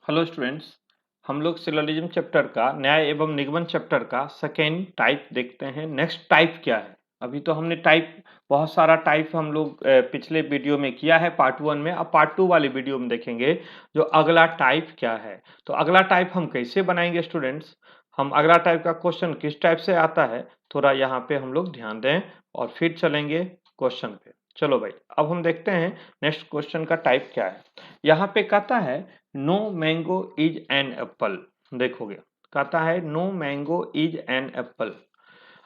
Hello students. हम लोग syllogism chapter का न्याय एवं निगमन चैप्टर का सेकेंड टाइप देखते हैं। नेक्स्ट टाइप क्या है? अभी तो हमने बहुत सारा टाइप हम लोग पिछले वीडियो में किया है पार्ट 1 में। अब पार्ट 2 वाली वीडियो में देखेंगे जो अगला टाइप क्या है। तो अगला टाइप हम कैसे बनाएंगे स्टूडेंट्स? हम अगला टाइप का क्वेश्चन किस टाइप से आता है थोड़ा यहाँ पे हम लोग ध्यान दें और फिर चलेंगे क्वेश्चन पे। चलो भाई, अब हम देखते हैं नेक्स्ट क्वेश्चन का टाइप क्या है। यहाँ पे कहता है no mango is an apple. देखोगे कहता है no mango is an apple.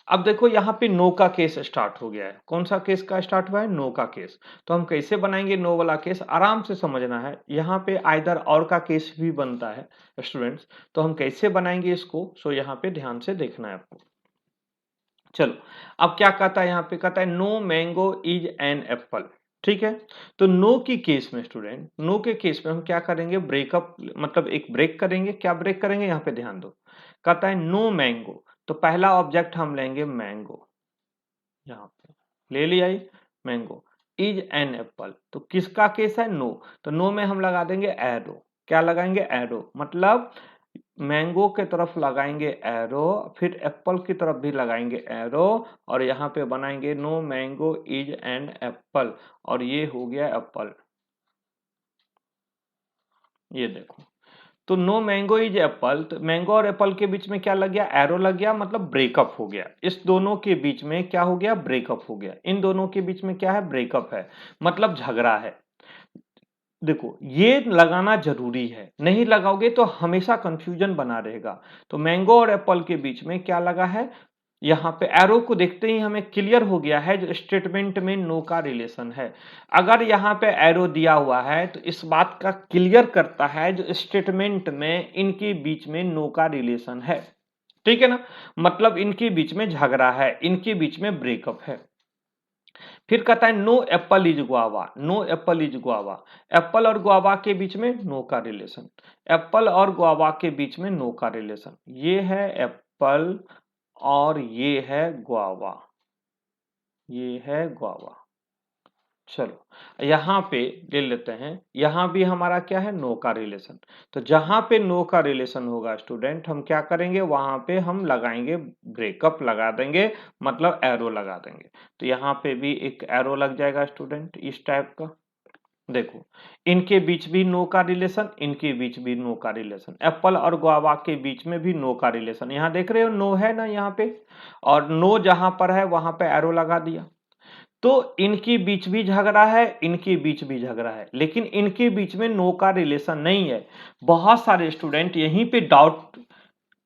अब देखो यहाँ पे नो का केस स्टार्ट हो गया है। कौन सा केस का स्टार्ट हुआ है? नो का केस। तो हम कैसे बनाएंगे नो वाला केस? आराम से समझना है। यहाँ पे आइदर और का केस भी बनता है स्टूडेंट्स। तो हम कैसे बनाएंगे इसको, सो यहाँ पे ध्यान से देखना है आपको। चलो, अब क्या कहता है? यहाँ पे कहता है no mango is an apple. ठीक है, तो नो की केस में स्टूडेंट, नो के केस में हम क्या करेंगे? ब्रेकअप, मतलब एक ब्रेक करेंगे। क्या ब्रेक करेंगे? यहाँ पे ध्यान दो। कहता है नो मैंगो, तो पहला ऑब्जेक्ट हम लेंगे मैंगो। यहाँ पे ले लिया ये मैंगो। इज एन एप्पल, तो किसका केस है? नो। तो नो में हम लगा देंगे एरो। क्या लगाएंगे? एरो। मतलब मैंगो के तरफ लगाएंगे एरो, फिर एप्पल की तरफ भी लगाएंगे एरो, और यहाँ पे बनाएंगे no mango is an apple, और ये हो गया एप्पल। ये देखो, तो नो मैंगो इज एप्पल, तो मैंगो और एप्पल के बीच में क्या लग गया? एरो लग गया, मतलब ब्रेकअप हो गया। इस दोनों के बीच में क्या हो गया? ब्रेकअप हो गया। इन दोनों के बीच में क्या है? ब्रेकअप है, मतलब झगड़ा है। देखो, ये लगाना जरूरी है, नहीं लगाओगे तो हमेशा कंफ्यूजन बना रहेगा। तो मैंगो और एप्पल के बीच में क्या लगा है? यहाँ पे एरो को देखते ही हमें क्लियर हो गया है जो स्टेटमेंट में नो का रिलेशन है। अगर यहाँ पे एरो दिया हुआ है तो इस बात का क्लियर करता है जो स्टेटमेंट में इनके बीच में नो का रिलेशन है। ठीक है ना? मतलब इनके बीच में झगड़ा है, इनके बीच में ब्रेकअप है। फिर कहता है no apple is guava. No apple is guava, apple और गुआवा के बीच में नो का रिलेशन। एप्पल और गुआवा के बीच में नो का रिलेशन। ये है एप्पल और ये है गुआवा। ये है गुआवा। चलो, यहां पे ले लेते हैं। यहां भी हमारा क्या है? नो का रिलेशन। तो जहां पे नो का रिलेशन होगा स्टूडेंट, हम क्या करेंगे? वहां पे हम लगाएंगे ब्रेकअप, लगा देंगे, मतलब एरो लगा देंगे। तो यहाँ पे भी एक एरो लग जाएगा स्टूडेंट इस टाइप का। देखो, इनके बीच भी नो का रिलेशन, इनके बीच भी नो का रिलेशन। एप्पल और गुआवा के बीच में भी नो का रिलेशन। यहाँ देख रहे हो नो है ना यहाँ पे, और नो जहां पर है वहां पे एरो लगा दिया। तो इनके बीच भी झगड़ा है, इनके बीच भी झगड़ा है, लेकिन इनके बीच में नो का रिलेशन नहीं है। बहुत सारे स्टूडेंट यहीं पे डाउट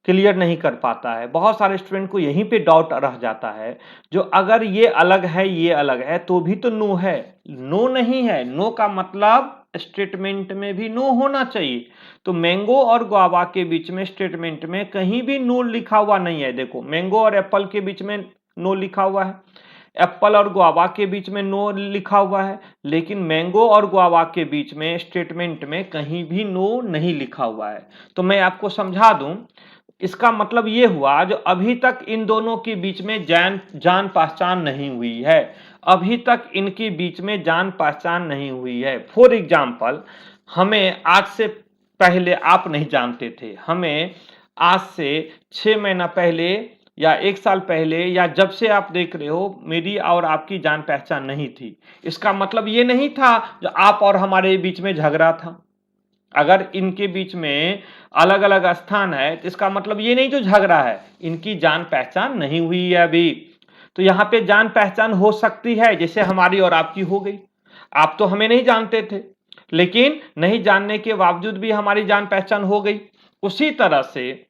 क्लियर नहीं कर पाता है। बहुत सारे स्टूडेंट को यहीं पे डाउट रह जाता है जो अगर ये अलग है, ये अलग है, तो भी तो नो है। नो नहीं है, नो का मतलब स्टेटमेंट में भी नो होना चाहिए। तो मैंगो और गुआवा के बीच में स्टेटमेंट में कहीं भी नो लिखा हुआ नहीं है। देखो, मैंगो और एप्पल के बीच में नो लिखा हुआ है, एप्पल और गुआवा के बीच में नो लिखा हुआ है, लेकिन मैंगो और गुआवा के बीच में स्टेटमेंट में कहीं भी नो नहीं लिखा हुआ है। तो मैं आपको समझा दूं, इसका मतलब ये हुआ जो अभी तक इन दोनों के बीच में जान पहचान नहीं हुई है। अभी तक इनके बीच में जान पहचान नहीं हुई है। फॉर एग्जाम्पल, हमें आज से पहले आप नहीं जानते थे, हमें आज से 6 महीना पहले या 1 साल पहले या जब से आप देख रहे हो, मेरी और आपकी जान पहचान नहीं थी। इसका मतलब ये नहीं था जो आप और हमारे बीच में झगड़ा था। अगर इनके बीच में अलग अलग स्थान है तो इसका मतलब ये नहीं जो झगड़ा है, इनकी जान पहचान नहीं हुई है अभी। तो यहां पे जान पहचान हो सकती है, जैसे हमारी और आपकी हो गई। आप तो हमें नहीं जानते थे, लेकिन नहीं जानने के बावजूद भी हमारी जान पहचान हो गई। उसी तरह से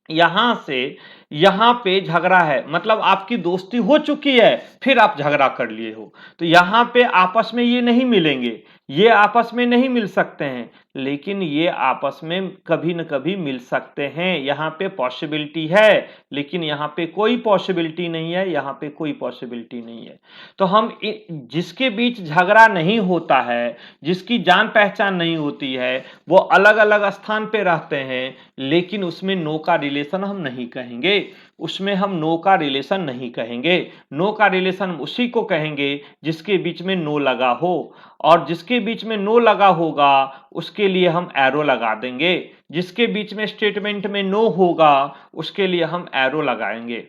यहां से यहां पे झगड़ा है, मतलब आपकी दोस्ती हो चुकी है, फिर आप झगड़ा कर लिए हो। तो यहां पे आपस में ये नहीं मिलेंगे, ये आपस में नहीं मिल सकते हैं, लेकिन ये आपस में कभी न कभी मिल सकते हैं। यहां पे पॉसिबिलिटी है, लेकिन यहां पे कोई पॉसिबिलिटी नहीं है, यहां पे कोई पॉसिबिलिटी नहीं है। तो हम जिसके बीच झगड़ा नहीं होता है, जिसकी जान पहचान नहीं होती है, वो अलग अलग स्थान पे रहते हैं, लेकिन उसमें नो का रिलेशन हम नहीं कहेंगे। करेंगे उसमें हम नो का रिलेशन नहीं कहेंगे। नो का रिलेशन उसी को कहेंगे जिसके बीच में नो लगा हो, और जिसके बीच में नो लगा होगा उसके लिए हम एरो लगा देंगे। जिसके बीच में स्टेटमेंट में नो होगा उसके लिए हम एरो लगाएंगे।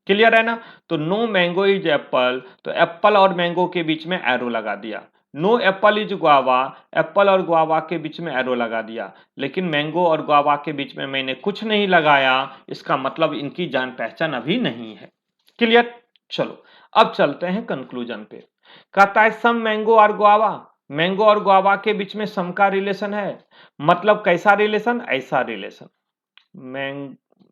क्लियर है ना? तो नो मैंगो इज एप्पल, तो एप्पल और मैंगो के बीच में एरो लगा दिया। No apple is guava, apple और गुआवा के बीच में एरो लगा दिया। लेकिन मैंगो और गुआवा के बीच में मैंने कुछ नहीं लगाया, इसका मतलब इनकी जान पहचान अभी नहीं है। क्लियर? चलो अब चलते हैं कंक्लूजन पे। कहता है सम मैंगो और गुआवा, मैंगो और गुआवा के बीच में सम का रिलेशन है। मतलब कैसा रिलेशन? ऐसा रिलेशन।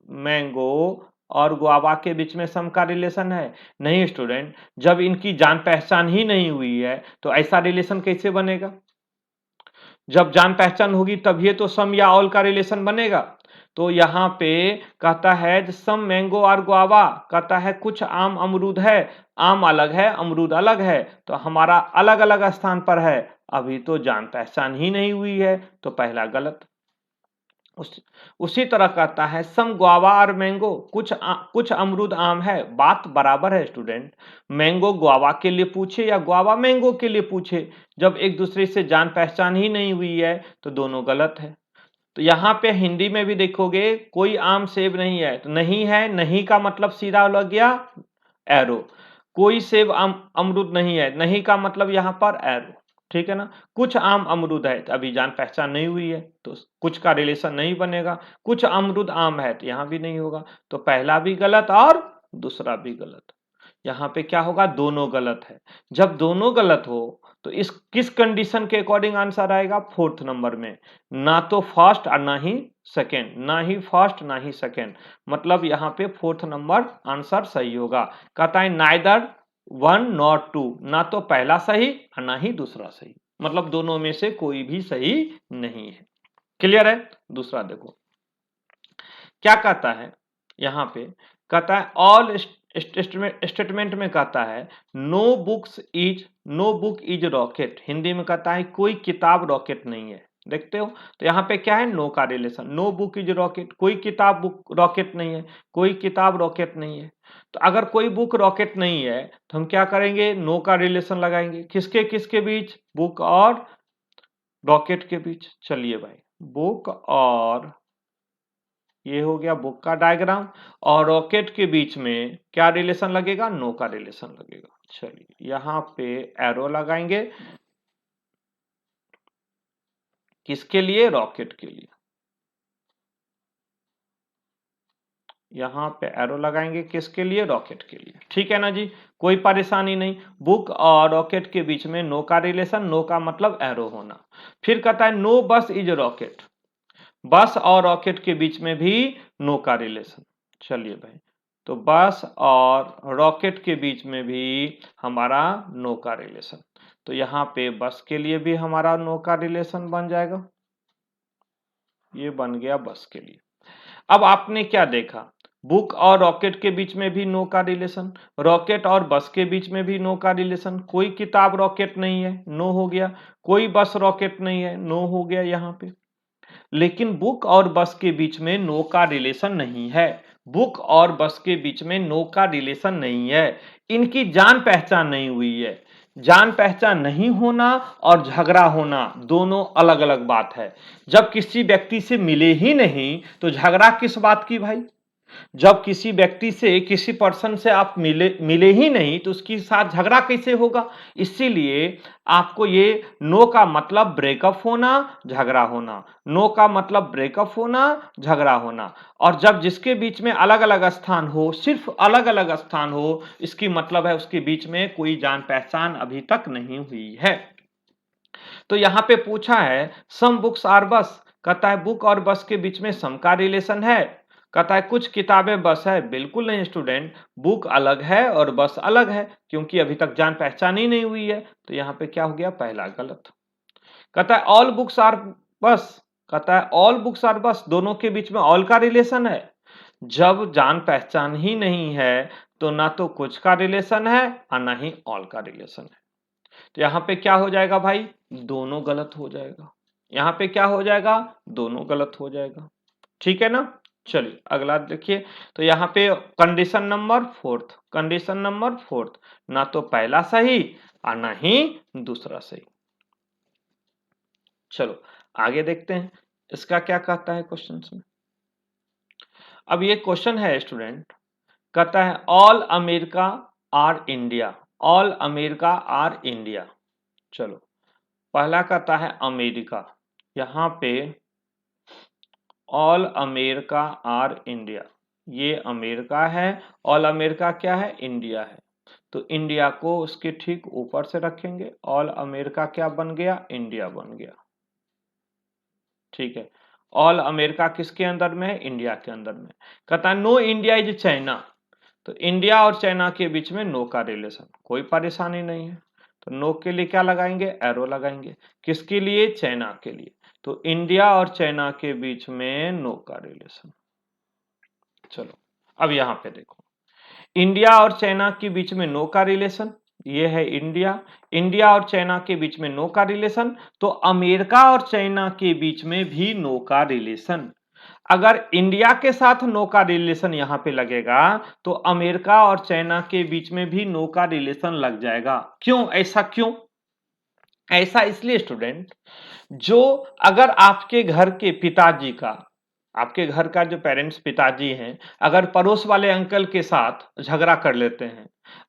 मैंगो और गुआवा के बीच में सम का रिलेशन है? नहीं स्टूडेंट, जब इनकी जान पहचान ही नहीं हुई है तो ऐसा रिलेशन कैसे बनेगा? जब जान पहचान होगी तभी तो सम या ऑल का रिलेशन बनेगा। तो यहाँ पे कहता है सम मैंगो और गुआवा, कहता है कुछ आम अमरूद है, आम अलग है अमरूद अलग है, तो हमारा अलग अलग स्थान पर है, अभी तो जान पहचान ही नहीं हुई है, तो पहला गलत। उसी तरह कहता है सम गुआवा और मैंगो, कुछ अमरूद आम है, बात बराबर है स्टूडेंट। मैंगो गुआवा के लिए पूछे या गुआवा मैंगो के लिए पूछे, जब एक दूसरे से जान पहचान ही नहीं हुई है तो दोनों गलत है। तो यहाँ पे हिंदी में भी देखोगे कोई आम सेब नहीं है, तो नहीं है, नहीं का मतलब सीधा लग गया एरो। कोई सेब अमरूद नहीं है, नहीं का मतलब यहाँ पर एरो। ठीक है ना? कुछ आम अमरूद है, तो अभी जान पहचान नहीं हुई है तो कुछ का रिलेशन नहीं बनेगा। कुछ अमरूद आम है तो यहाँ भी नहीं होगा, तो पहला भी गलत और दूसरा भी गलत। यहाँ पे क्या होगा? दोनों गलत है। जब दोनों गलत हो तो इस किस कंडीशन के अकॉर्डिंग आंसर आएगा? फोर्थ नंबर में। ना तो फर्स्ट और ना ही सेकेंड, ना ही फर्स्ट ना ही सेकेंड, मतलब यहाँ पे फोर्थ नंबर आंसर सही होगा। कहता है नाइदर वन नॉट टू, ना तो पहला सही और ना ही दूसरा सही, मतलब दोनों में से कोई भी सही नहीं है। क्लियर है? दूसरा देखो क्या कहता है यहाँ पे। कहता है ऑल स्टेटमेंट में कहता है no book is rocket. Hindi में कहता है कोई किताब रॉकेट नहीं है। देखते हो? तो यहाँ पे क्या है? नो का relation. No book is rocket, कोई किताब बुक रॉकेट नहीं है, कोई किताब रॉकेट नहीं है। तो अगर कोई बुक रॉकेट नहीं है तो हम क्या करेंगे? नो का रिलेशन लगाएंगे। किसके किसके बीच? बुक और रॉकेट के बीच। चलिए भाई, बुक और ये हो गया बुक का डायग्राम, और रॉकेट के बीच में क्या रिलेशन लगेगा? नो का रिलेशन लगेगा। चलिए यहाँ पे एरो लगाएंगे, किसके लिए? रॉकेट के लिए। यहाँ पे एरो लगाएंगे किसके लिए? रॉकेट के लिए। ठीक है ना जी, कोई परेशानी नहीं। बुक और रॉकेट के बीच में नो का रिलेशन, नो का मतलब एरो होना। फिर कहता है नो बस इज रॉकेट, बस और रॉकेट के बीच में भी नो का रिलेशन। चलिए भाई, तो बस और रॉकेट के बीच में भी हमारा नो का रिलेशन, तो यहाँ पे बस के लिए भी हमारा नो का रिलेशन बन जाएगा। ये बन गया बस के लिए। अब आपने क्या देखा? बुक और रॉकेट के बीच में भी नो का रिलेशन, रॉकेट और बस के बीच में भी नो का रिलेशन। कोई किताब रॉकेट नहीं है, नो हो गया। कोई बस रॉकेट नहीं है, नो हो गया यहाँ पे। लेकिन बुक और बस के बीच में नो का रिलेशन नहीं है। बुक और बस के बीच में नो का रिलेशन नहीं है, इनकी जान पहचान नहीं हुई है। जान पहचान नहीं होना और झगड़ा होना दोनों अलग अलग बात है। जब किसी व्यक्ति से मिले ही नहीं तो झगड़ा किस बात की भाई? जब किसी व्यक्ति से, किसी पर्सन से आप मिले ही नहीं तो उसके साथ झगड़ा कैसे होगा? इसीलिए आपको ये नो का मतलब ब्रेकअप होना, झगड़ा होना, नो का मतलब ब्रेकअप होना, झगड़ा होना। और जब जिसके बीच में अलग अलग स्थान हो, सिर्फ अलग अलग स्थान हो, इसकी मतलब है उसके बीच में कोई जान पहचान अभी तक नहीं हुई है। तो यहां पे पूछा है सम बुक्स आर बस, कहता है बुक और बस के बीच में सम का रिलेशन है। कहता है कुछ किताबें बस है, बिल्कुल नहीं स्टूडेंट, बुक अलग है और बस अलग है, क्योंकि अभी तक जान पहचान ही नहीं हुई है। तो यहाँ पे क्या हो गया? पहला गलत। कहता है ऑल बुक्स आर बस, कहता है ऑल बुक्स आर बस, दोनों के बीच में ऑल का रिलेशन है। जब जान पहचान ही नहीं है तो ना तो कुछ का रिलेशन है और ना ही ऑल का रिलेशन है। तो यहाँ पे क्या हो जाएगा भाई? दोनों गलत हो जाएगा। यहाँ पे क्या हो जाएगा? दोनों गलत हो जाएगा। ठीक है ना? चलिए अगला देखिए, तो यहाँ पे कंडीशन नंबर फोर्थ, ना तो पहला सही और ना ही दूसरा सही। चलो आगे देखते हैं इसका क्या कहता है क्वेश्चन में। अब ये क्वेश्चन है स्टूडेंट, कहता है all America R India, all America R India. चलो पहला कहता है अमेरिका, यहाँ पे ऑल अमेरिका आर इंडिया, ये अमेरिका है, ऑल अमेरिका क्या है, इंडिया है। तो इंडिया को उसके ठीक ऊपर से रखेंगे, ऑल अमेरिका क्या बन गया, इंडिया बन गया। ठीक है, ऑल अमेरिका किसके अंदर में है, इंडिया के अंदर में। कहता है नो इंडिया इज चाइना, तो इंडिया और चाइना के बीच में नो का रिलेशन, कोई परेशानी नहीं है। तो नो के लिए क्या लगाएंगे, एरो लगाएंगे, किसके लिए, चाइना के लिए। तो इंडिया और चाइना के बीच में नो का रिलेशन। चलो अब यहां पे देखो, इंडिया और चाइना के बीच में नो का रिलेशन, ये है इंडिया, इंडिया और चाइना के बीच में नो का रिलेशन, तो अमेरिका और चाइना के बीच में भी नो का रिलेशन। अगर इंडिया के साथ नो का रिलेशन यहां पे लगेगा तो अमेरिका और चाइना के बीच में भी नो का रिलेशन लग जाएगा। क्यों, ऐसा क्यों, ऐसा इसलिए स्टूडेंट, जो अगर आपके घर के पिताजी का, आपके घर का जो पेरेंट्स पिताजी हैं, अगर पड़ोस वाले अंकल के साथ झगड़ा कर लेते हैं,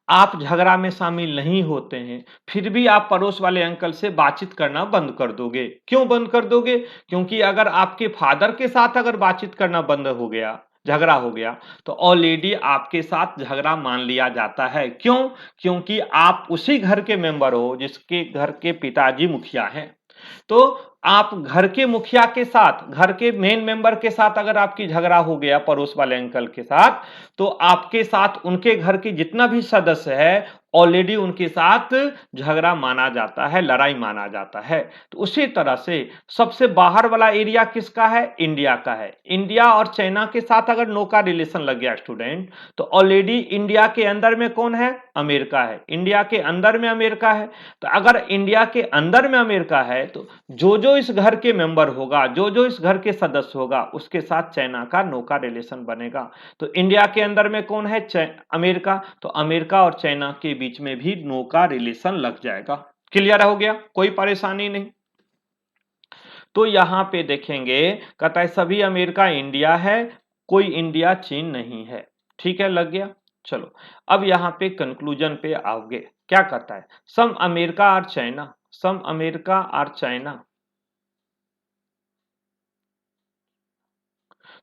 आप झगड़ा में शामिल नहीं होते हैं, फिर भी आप पड़ोस वाले अंकल से बातचीत करना बंद कर दोगे। क्यों बंद कर दोगे, क्योंकि अगर आपके फादर के साथ अगर बातचीत करना बंद हो गया, झगड़ा हो गया, तो ऑलरेडी आपके साथ झगड़ा मान लिया जाता है। क्यों, क्योंकि आप उसी घर के मेंबर हो जिसके घर के पिताजी मुखिया हैं। तो आप घर के मुखिया के साथ, घर के मेन मेंबर के साथ अगर आपकी झगड़ा हो गया पड़ोस वाले अंकल के साथ, तो आपके साथ उनके घर के जितना भी सदस्य है ऑलरेडी उनके साथ झगड़ा माना जाता है, लड़ाई माना जाता है। तो उसी तरह से सबसे बाहर वाला एरिया किसका है, इंडिया का है। इंडिया और चाइना के साथ अगर नो का रिलेशन लग गया स्टूडेंट, तो ऑलरेडी इंडिया के अंदर में कौन है, अमेरिका है, इंडिया के अंदर में अमेरिका है। तो अगर इंडिया के अंदर में अमेरिका है तो जो जो इस घर के मेंबर होगा, जो जो इस घर के सदस्य होगा, उसके साथ चाइना का नो का रिलेशन बनेगा। तो इंडिया के अंदर में कौन है, अमेरिका, तो अमेरिका और चाइना के बीच में भी नो का रिलेशन लग जाएगा। क्लियर हो गया, कोई परेशानी नहीं। तो यहां पे देखेंगे, कहता है सभी अमेरिका इंडिया है, कोई इंडिया चीन नहीं है। ठीक है, लग गया। चलो अब यहां पे कंक्लूजन पे आओगे, क्या कहता है, सम अमेरिका और चाइना, सम अमेरिका और चाइना,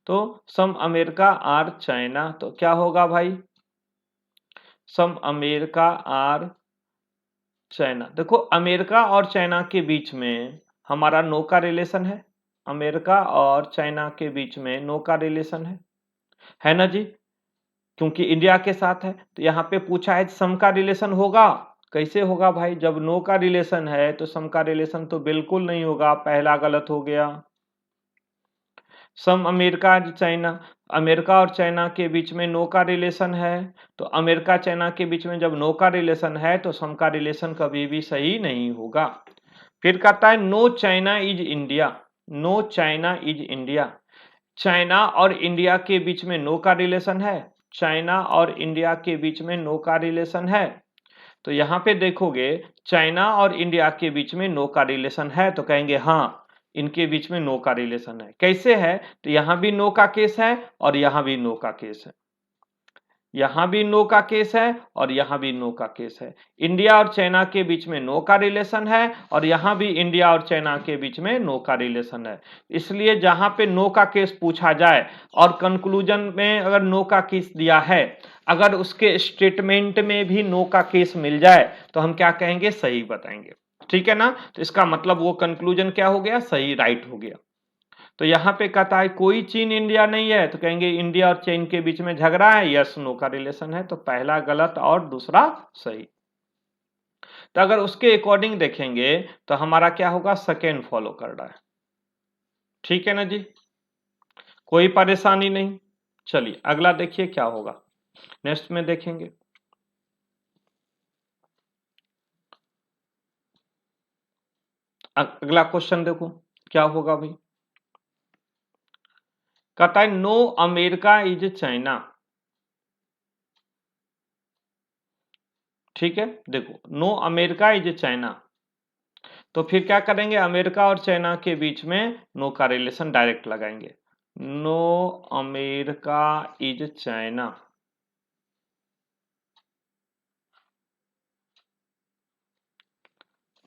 तो सम अमेरिका और चाइना, तो क्या होगा भाई, सम अमेरिका और चाइना। देखो अमेरिका और चाइना के बीच में हमारा नो का रिलेशन है, अमेरिका और चाइना के बीच में नो का रिलेशन है ना जी, क्योंकि इंडिया के साथ है। तो यहाँ पे पूछा है सम का रिलेशन होगा, कैसे होगा भाई, जब नो का रिलेशन है तो सम का रिलेशन तो बिल्कुल नहीं होगा, पहला गलत हो गया। सम अमेरिका चाइना, अमेरिका और चाइना के बीच में नो का रिलेशन है, तो अमेरिका चाइना के बीच में जब नो का रिलेशन है तो सम का रिलेशन कभी भी सही नहीं होगा। फिर कहता है no China is India, no China is India, China और इंडिया के बीच में नो का रिलेशन है, चाइना और इंडिया के बीच में नो का रिलेशन है। तो यहां पे देखोगे चाइना और इंडिया के बीच में नो का रिलेशन है, तो कहेंगे हाँ इनके बीच में नो का रिलेशन है। कैसे है, तो यहां भी नो का केस है और यहां भी नो का केस है, यहां भी नो का केस है और यहां भी नो का केस है। इंडिया और चाइना के बीच में नो का रिलेशन है और यहां भी इंडिया और चाइना के बीच में नो का रिलेशन है। इसलिए जहां पे नो का केस पूछा जाए और कंक्लूजन में अगर नो का केस दिया है, अगर उसके स्टेटमेंट में भी नो का केस मिल जाए तो हम क्या कहेंगे, सही बताएंगे। ठीक है ना, तो इसका मतलब वो कंक्लूजन क्या हो गया, सही, राइट हो गया। तो यहां पे कहता है कोई चीन इंडिया नहीं है, तो कहेंगे इंडिया और चीन के बीच में झगड़ा है, यस नो का रिलेशन है, तो पहला गलत और दूसरा सही। तो अगर उसके अकॉर्डिंग देखेंगे तो हमारा क्या होगा, सेकेंड फॉलो कर रहा है। ठीक है ना जी, कोई परेशानी नहीं। चलिए अगला देखिए क्या होगा, नेक्स्ट में देखेंगे। अगला क्वेश्चन देखो क्या होगा भाई, कहता है नो अमेरिका इज चाइना। ठीक है, देखो नो अमेरिका इज चाइना, तो फिर क्या करेंगे, अमेरिका और चाइना के बीच में नो का रिलेशन डायरेक्ट लगाएंगे। No America is China,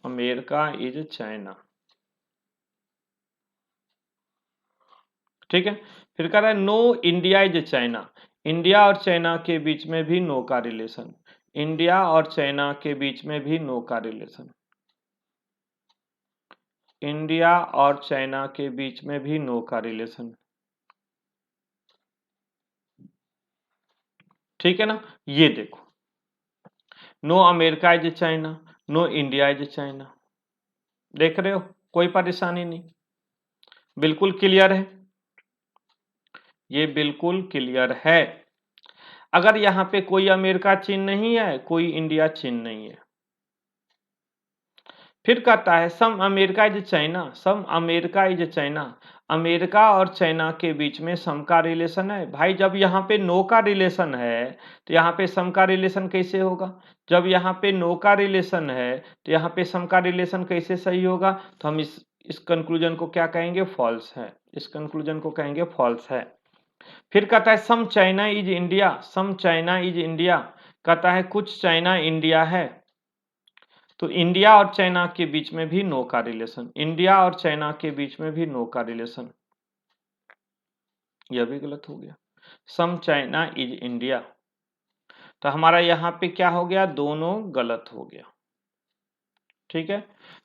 America is China. ठीक है, फिर कह रहा है no India is China, India और चाइना के बीच में भी नो का रिलेशन, इंडिया और चाइना के बीच में भी नो का रिलेशन, इंडिया और चाइना के बीच में भी नो का रिलेशन। ठीक है ना, ये देखो no America is China, no India is China, देख रहे हो, कोई परेशानी नहीं, बिल्कुल क्लियर है, ये बिल्कुल क्लियर है। अगर यहाँ पे कोई अमेरिका चीन नहीं है, कोई इंडिया चीन नहीं है, फिर कहता है some America is China, some America is China, America और चाइना के बीच में सम का रिलेशन है। भाई जब यहाँ पे नो का रिलेशन है तो यहाँ पे सम का रिलेशन कैसे होगा, जब यहाँ पे नो का रिलेशन है तो यहाँ पे सम का रिलेशन कैसे सही होगा, तो हम इस कंक्लूजन को क्या कहेंगे, फॉल्स है, इस कंक्लूजन को कहेंगे फॉल्स है। फिर कहता है some China is India, some China is India, कहता है कुछ चाइना इंडिया है, तो इंडिया और चाइना के बीच में भी नो का रिलेशन, इंडिया और चाइना के बीच में भी नो का रिलेशन, यह भी गलत हो गया। सम चाइना इज इंडिया, तो हमारा यहां पे क्या हो गया, दोनों गलत हो गया। ठीक है,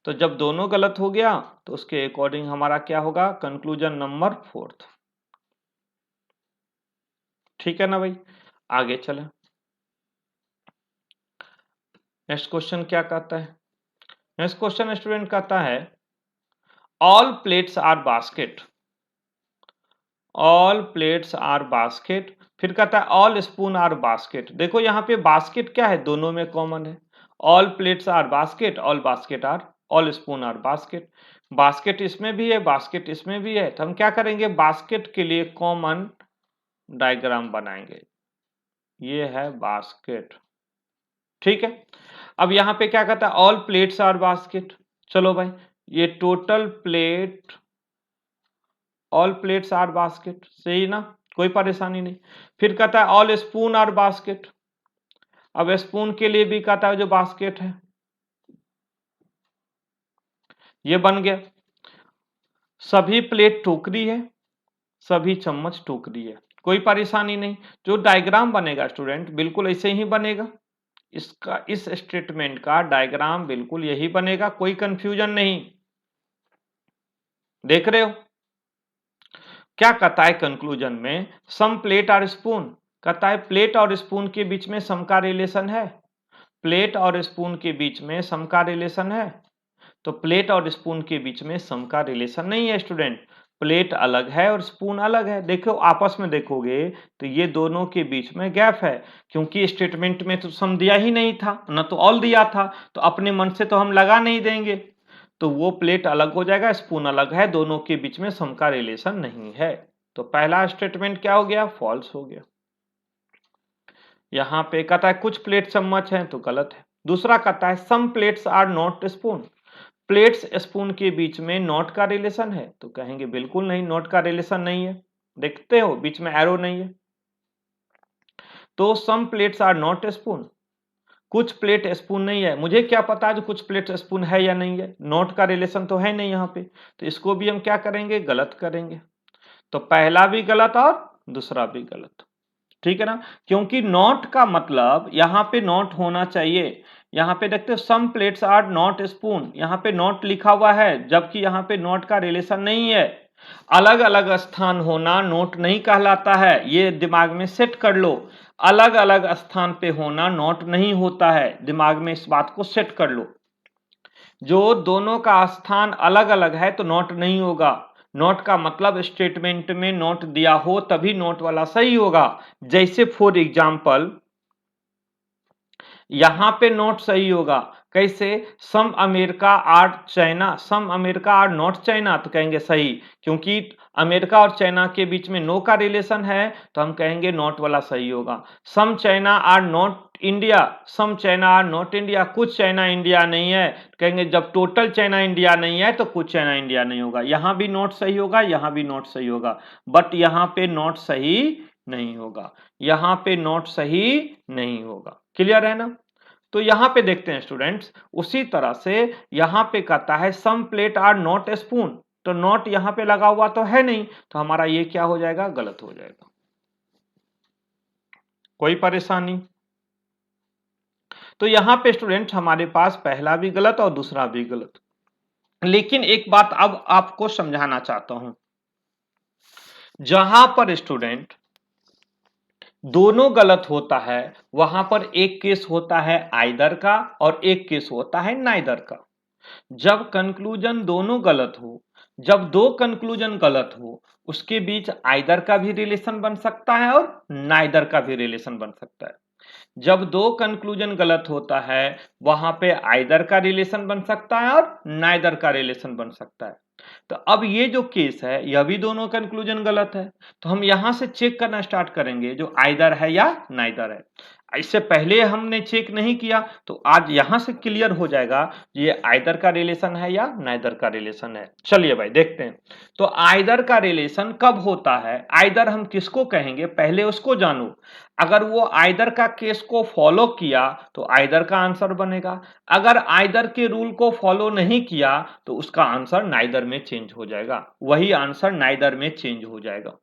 तो जब दोनों गलत हो गया तो उसके अकॉर्डिंग हमारा क्या होगा, कंक्लूजन नंबर 4। ठीक है ना भाई, आगे चले। नेक्स्ट क्वेश्चन क्या कहता है, नेक्स्ट क्वेश्चन स्टूडेंट कहता है all plates are basket, all plates are basket, फिर कहता है ऑल स्पून आर बास्केट। देखो यहाँ पे बास्केट क्या है, दोनों में कॉमन है, all plates are basket, all basket are, all spoon are basket, basket इसमें भी है, बास्केट इसमें भी है, तो हम क्या करेंगे, बास्केट के लिए कॉमन डायग्राम बनाएंगे, ये है बास्केट। ठीक है, अब यहाँ पे क्या कहता है, ऑल प्लेट्स आर बास्केट, चलो भाई ये total plate, all plates are basket, सही ना, कोई परेशानी नहीं। फिर कहता है ऑल स्पून आर बास्केट, अब स्पून के लिए भी कहता है जो बास्केट है, ये बन गया। सभी प्लेट टोकरी है, सभी चम्मच टोकरी है, कोई परेशानी नहीं। जो डायग्राम बनेगा स्टूडेंट बिल्कुल ऐसे ही बनेगा, इसका इस स्टेटमेंट का डायग्राम बिल्कुल यही बनेगा, कोई कंफ्यूजन नहीं, देख रहे हो। क्या कहता है कंक्लूजन में, सम प्लेट और स्पून, कहता है प्लेट और स्पून के बीच में सम का रिलेशन है, प्लेट और स्पून के बीच में सम का रिलेशन है, तो प्लेट और स्पून के बीच में सम का रिलेशन नहीं है स्टूडेंट, प्लेट अलग है और स्पून अलग है। देखो आपस में देखोगे तो ये दोनों के बीच में गैप है, क्योंकि स्टेटमेंट में तो सम दिया ही नहीं था ना, तो ऑल दिया था, तो अपने मन से तो हम लगा नहीं देंगे, तो वो प्लेट अलग हो जाएगा, स्पून अलग है, दोनों के बीच में सम का रिलेशन नहीं है, तो पहला स्टेटमेंट क्या हो गया, फॉल्स हो गया। यहां पे कहता है कुछ प्लेट चम्मच है, तो गलत है। दूसरा कहता है some plates are not spoon, plates spoon के बीच में नॉट का रिलेशन है, तो कहेंगे बिल्कुल नहीं, नॉट का रिलेशन नहीं है, देखते हो बीच में एरो नहीं है, तो सम प्लेट्स आर नॉट स्पून, कुछ प्लेट स्पून नहीं है, मुझे क्या पता जो कुछ प्लेट स्पून है या नहीं है, नॉट का रिलेशन तो है नहीं यहाँ पे, तो इसको भी हम क्या करेंगे, गलत करेंगे, तो पहला भी गलत और दूसरा भी गलत। ठीक है ना, क्योंकि नॉट का मतलब यहाँ पे नॉट होना चाहिए, यहाँ पे देखते हो सम प्लेट्स आर नॉट स्पून, यहाँ पे नॉट लिखा हुआ है, जबकि यहाँ पे नॉट का रिलेशन नहीं है, अलग अलग स्थान होना नोट नहीं कहलाता है, ये दिमाग में सेट कर लो, अलग अलग स्थान पे होना नोट नहीं होता है, दिमाग में इस बात को सेट कर लो, जो दोनों का स्थान अलग अलग है तो नोट नहीं होगा, नोट का मतलब स्टेटमेंट में नोट दिया हो तभी नोट वाला सही होगा। जैसे फॉर एग्जाम्पल यहां पे नॉट सही होगा। कैसे? Some America are China, some America are not China, तो कहेंगे सही, क्योंकि अमेरिका और चाइना के बीच में नो का रिलेशन है, तो हम कहेंगे नॉट वाला सही होगा। Some China are not India, some China are not India, कुछ चाइना इंडिया नहीं है, कहेंगे जब टोटल चाइना इंडिया नहीं है तो कुछ चाइना इंडिया नहीं होगा। यहां भी नॉट सही होगा, यहां भी नॉट सही होगा, बट यहां पे नॉट सही नहीं होगा, यहां पे नॉट सही नहीं होगा। क्लियर है ना? तो यहां पे देखते हैं स्टूडेंट्स, उसी तरह से यहां पे कहता है सम प्लेट आर नॉट स्पून, तो नॉट यहां पे लगा हुआ तो है नहीं, तो हमारा ये क्या हो जाएगा? गलत हो जाएगा। कोई परेशानी? तो यहां पे स्टूडेंट हमारे पास पहला भी गलत और दूसरा भी गलत। लेकिन एक बात अब आपको समझाना चाहता हूं, जहां पर स्टूडेंट दोनों गलत होता है, वहां पर एक केस होता है आइदर का और एक केस होता है नाइदर का। जब कंक्लूजन दोनों गलत हो, जब दो कंक्लूजन गलत हो, उसके बीच आइदर का भी रिलेशन बन सकता है और नाइदर का भी रिलेशन बन सकता है। जब दो कंक्लूजन गलत होता है, वहां पे आइदर का रिलेशन बन सकता है और नाइदर का रिलेशन बन सकता है। तो अब ये जो केस है, यह भी दोनों कंक्लूजन गलत है, तो हम यहां से चेक करना स्टार्ट करेंगे जो आइदर है या नाइदर है। इससे पहले हमने चेक नहीं किया, तो आज यहां से क्लियर हो जाएगा ये आइदर का रिलेशन है या नाइदर का रिलेशन है। चलिए भाई देखते हैं। तो आइदर का रिलेशन कब होता है? आइदर हम किसको कहेंगे, पहले उसको जानो। अगर वो आइदर का केस को फॉलो किया तो आइदर का आंसर बनेगा, अगर आइदर के रूल को फॉलो नहीं किया तो उसका आंसर नाइदर में चेंज हो जाएगा, वही आंसर नाइदर में चेंज हो जाएगा।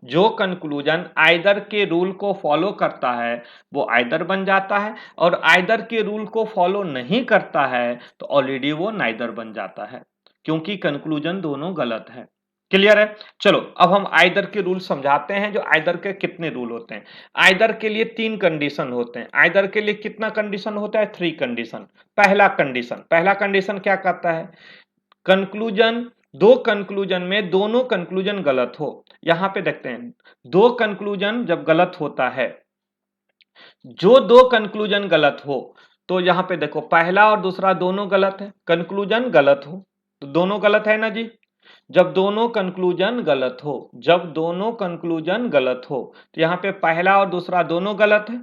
जो कंक्लूजन आइदर के रूल को फॉलो करता है वो आइदर बन जाता है, और आइदर के रूल को फॉलो नहीं करता है तो ऑलरेडी वो नाइदर बन जाता है, क्योंकि कंक्लूजन दोनों गलत है। क्लियर है? चलो अब हम आइदर के रूल समझाते हैं। जो आइदर के कितने रूल होते हैं? आइदर के लिए 3 कंडीशन होते हैं। आइदर के लिए कितना कंडीशन होता है? 3 कंडीशन। पहला कंडीशन क्या कहता है? कंक्लूजन, दो कंक्लूजन में दोनों कंक्लूजन गलत हो। यहां पे देखते हैं, दो कंक्लूजन जब गलत होता है, जो दो कंक्लूजन गलत हो, तो यहां पे देखो पहला और दूसरा दोनों गलत है, कंक्लूजन गलत हो तो दोनों गलत है ना जी। जब दोनों कंक्लूजन गलत हो, जब दोनों कंक्लूजन गलत हो, तो यहां पे पहला और दूसरा दोनों गलत है।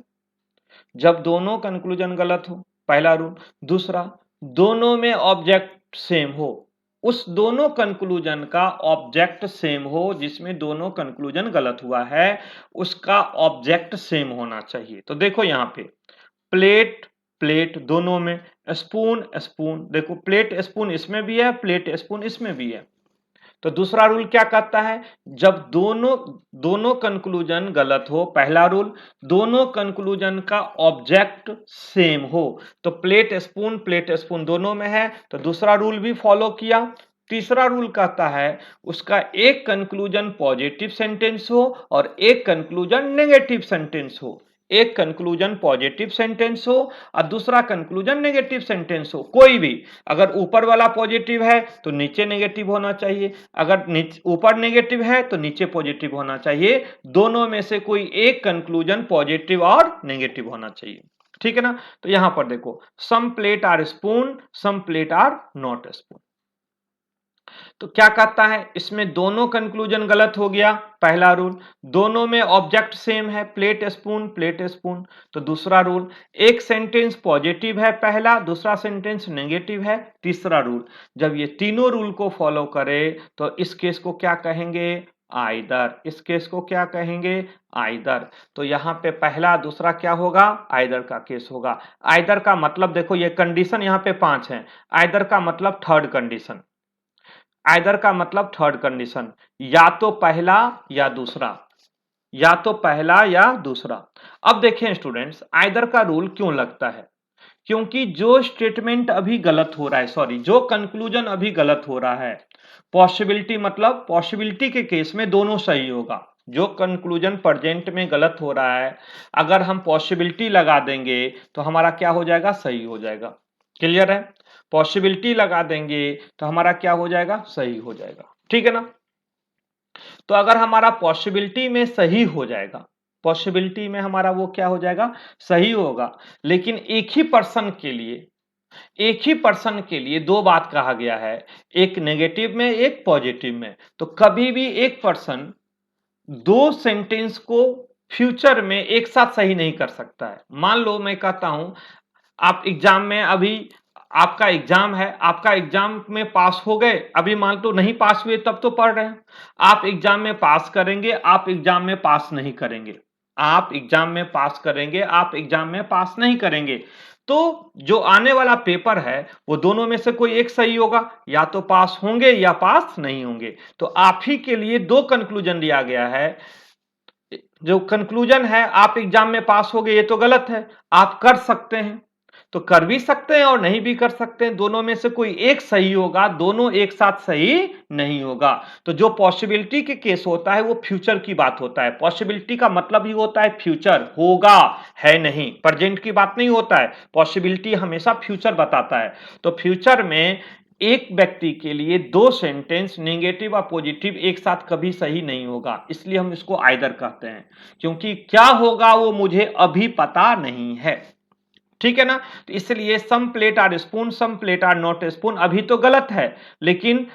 जब दोनों कंक्लूजन गलत हो, पहला रूल। दूसरा, दोनों में ऑब्जेक्ट सेम हो, उस दोनों कंक्लूजन का ऑब्जेक्ट सेम हो जिसमें दोनों कंक्लूजन गलत हुआ है, उसका ऑब्जेक्ट सेम होना चाहिए। तो देखो यहां पे प्लेट प्लेट दोनों में, स्पून स्पून, देखो प्लेट स्पून इसमें भी है, प्लेट स्पून इसमें भी है। तो दूसरा रूल क्या कहता है? जब दोनों दोनों कंक्लूजन गलत हो, पहला रूल, दोनों कंक्लूजन का ऑब्जेक्ट सेम हो, तो प्लेट स्पून दोनों में है, तो दूसरा रूल भी फॉलो किया। तीसरा रूल कहता है उसका एक कंक्लूजन पॉजिटिव सेंटेंस हो और एक कंक्लूजन नेगेटिव सेंटेंस हो। एक कंक्लूजन पॉजिटिव सेंटेंस हो और दूसरा कंक्लूजन नेगेटिव सेंटेंस हो, कोई भी। अगर ऊपर वाला पॉजिटिव है तो नीचे नेगेटिव होना चाहिए, अगर ऊपर नेगेटिव है तो नीचे पॉजिटिव होना चाहिए। दोनों में से कोई एक कंक्लूजन पॉजिटिव और नेगेटिव होना चाहिए। ठीक है ना? तो यहां पर देखो, some plate are spoon, some plate are not spoon. तो क्या कहता है? इसमें दोनों कंक्लूजन गलत हो गया, पहला रूल। दोनों में ऑब्जेक्ट सेम है, प्लेट स्पून, तो दूसरा रूल। एक सेंटेंस पॉजिटिव है पहला, दूसरा सेंटेंस नेगेटिव है, तीसरा रूल। जब ये तीनों रूल को फॉलो करे तो इस केस को क्या कहेंगे? आइदर। इस केस को क्या कहेंगे? आइदर। तो यहां पे पहला दूसरा क्या होगा? आइदर का केस होगा। आइदर का मतलब देखो, ये कंडीशन यहां पे 5 है, आइदर का मतलब थर्ड कंडीशन। आइदर का मतलब थर्ड कंडीशन, या तो पहला या दूसरा, या तो पहला या दूसरा। अब देखें स्टूडेंट्स, आइदर का रूल क्यों लगता है? क्योंकि जो स्टेटमेंट अभी गलत हो रहा है, सॉरी, जो कंक्लूजन अभी गलत हो रहा है, पॉसिबिलिटी मतलब पॉसिबिलिटी के केस में दोनों सही होगा। जो कंक्लूजन प्रेजेंट में गलत हो रहा है, अगर हम पॉसिबिलिटी लगा देंगे तो हमारा क्या हो जाएगा? सही हो जाएगा। क्लियर है? पॉसिबिलिटी लगा देंगे तो हमारा क्या हो जाएगा? सही हो जाएगा। ठीक है ना? तो अगर हमारा पॉसिबिलिटी में सही हो जाएगा पॉसिबिलिटी में हमारा वो क्या हो जाएगा, सही होगा। लेकिन एक ही पर्सन के लिए दो बात कहा गया है, एक नेगेटिव में एक पॉजिटिव में। तो कभी भी एक पर्सन दो सेंटेंस को फ्यूचर में एक साथ सही नहीं कर सकता है। मान लो मैं कहता हूं आप एग्जाम में अभी आपका एग्जाम है, आपका एग्जाम में पास हो गए, अभी मान लो नहीं पास हुए तब तो पढ़ रहे हैं। आप एग्जाम में पास करेंगे, आप एग्जाम में पास नहीं करेंगे। आप एग्जाम में पास करेंगे, आप एग्जाम में पास नहीं करेंगे। तो जो आने वाला पेपर है वो दोनों में से कोई एक सही होगा, या तो पास होंगे या पास नहीं होंगे। तो आप ही के लिए दो कंक्लूजन दिया गया है। जो कंक्लूजन है आप एग्जाम में पास हो गए, ये तो गलत है। आप कर सकते हैं तो कर भी सकते हैं और नहीं भी कर सकते हैं, दोनों में से कोई एक सही होगा, दोनों एक साथ सही नहीं होगा। तो जो पॉसिबिलिटी के केस होता है वो फ्यूचर की बात होता है। पॉसिबिलिटी का मतलब ही होता है फ्यूचर, होगा, है नहीं, प्रेजेंट की बात नहीं होता है। पॉसिबिलिटी हमेशा फ्यूचर बताता है। तो फ्यूचर में एक व्यक्ति के लिए दो सेंटेंस नेगेटिव और पॉजिटिव एक साथ कभी सही नहीं होगा, इसलिए हम इसको आइदर कहते हैं। क्योंकि क्या होगा वो मुझे अभी पता नहीं है, ठीक है ना। तो इसलिए some plate are spoon, some plate are not spoon अभी तो गलत है, लेकिन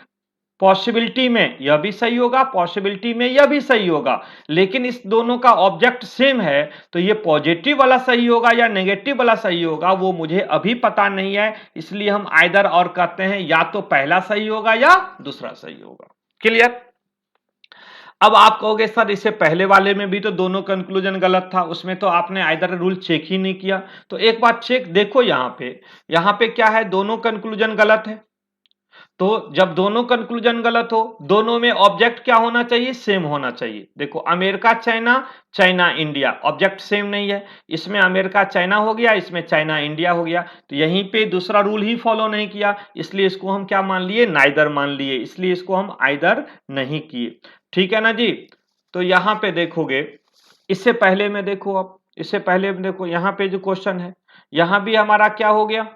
पॉसिबिलिटी में यह भी सही होगा, पॉसिबिलिटी में यह भी सही होगा। लेकिन इस दोनों का ऑब्जेक्ट सेम है, तो ये पॉजिटिव वाला सही होगा या नेगेटिव वाला सही होगा वो मुझे अभी पता नहीं है। इसलिए हम आइदर और कहते हैं, या तो पहला सही होगा या दूसरा सही होगा। क्लियर। अब आप कहोगे सर इससे पहले वाले में भी तो दोनों कंक्लूजन गलत था, उसमें तो आपने आइदर रूल चेक ही नहीं किया। तो एक बात चेक देखो, यहां पे क्या है, दोनों कंक्लूजन गलत है। तो जब दोनों कंक्लूजन गलत हो, दोनों में ऑब्जेक्ट क्या होना चाहिए, सेम होना चाहिए। देखो America China, China India, object same नहीं है। इसमें अमेरिका चाइना हो गया, इसमें चाइना इंडिया हो गया। तो यहीं पे दूसरा रूल ही फॉलो नहीं किया, इसलिए इसको हम क्या मान लिए, नाइदर मान लिए, इसलिए इसको हम आइदर नहीं किए। ठीक है ना जी। तो यहां पे देखोगे, इससे पहले में देखो, अब इससे पहले में देखो, यहां पे जो क्वेश्चन है, यहां भी हमारा क्या हो गया,